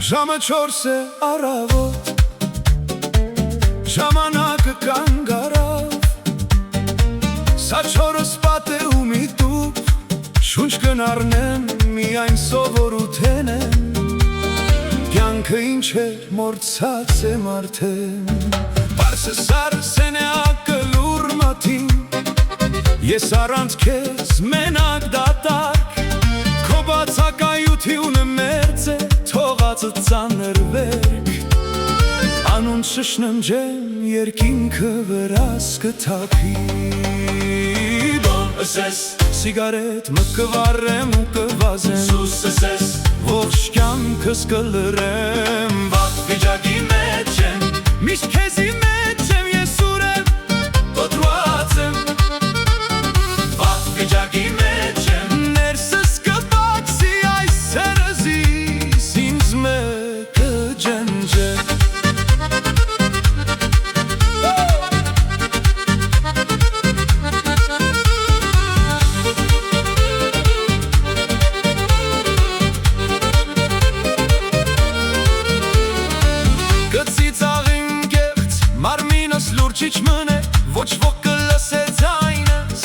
Ժամը 4 է առավոտ, ժամանակը կանգ առավ, սա 4 պատ է ու մի տուփ, շունչ կնառնեմ, միայն սովորութեն եմ, կյանքը ինչ է մորցած եմ արդեն, պարսը սարսեն է ակլուր մատին, ես առանց քեզ մենակ դատարկ, քո բացակայությունը մերձ է, թողածը ծանր վերք, անուն շշնեմ ջեմ, երկինքը վրաս կթափի, բան ասես, սիգարետ մը կվարեմ ու կվազեմ, սուս ասես, ողջ կյանքս կլրեմ, վատ վիճակի մեջ եմ, միշտ քեզի մեջ եմ, ես ուրեմ, դոդրուած եմ, վատ վիճակի մեջ եմ, ներսս կբացի այս սերզիս, ինձ մեկը ջնջե, Լուրջիչ մնե, ոչ ոք կլսե ձայնս,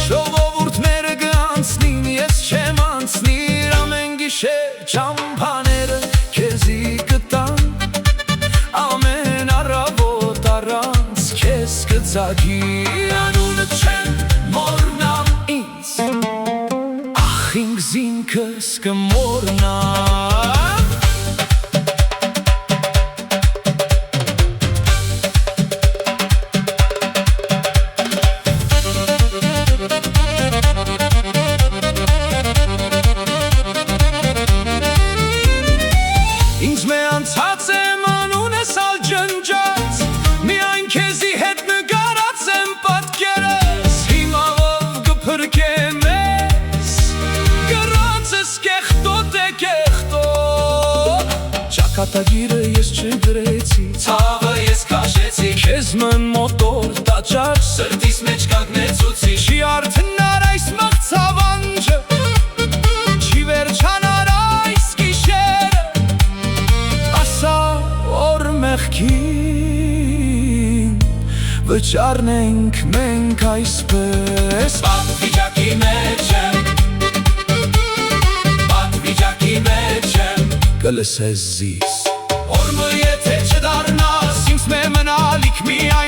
ժողովուրդները գանցնին, ես չեմ անցնիր, ամեն գիշեր ճամփաները քեզի կտան, ամեն առավոտ առանց քեզ կծագի, անունը չեմ մոռնամ ինձ, ախ ինձ ինքս կմոռնամ. Անցած եմ անունես ալ ջնջած, միայն քեզի հետ նգարած եմ պատկերս, հիմավով գպրկեմ ես, գրանցս կեղտոտ է կեղտոտ, ճակատագիրը ես չգրեցի, ցավը ես կաշեցի, քեզ մն մոտոր տաճար, սրտիս մեջ կագնեցուցի, չի արդնար այս մաղցավ անջը, չի վերջանար այս գիշերը, մեղքին վճարնենք մենք այսպես, վատ վիճակի մեջ եմ, վատ վիճակի մեջ եմ, կլսես զիս, օրմը եթե չդարնաս, ինձ մե մնալիք միայն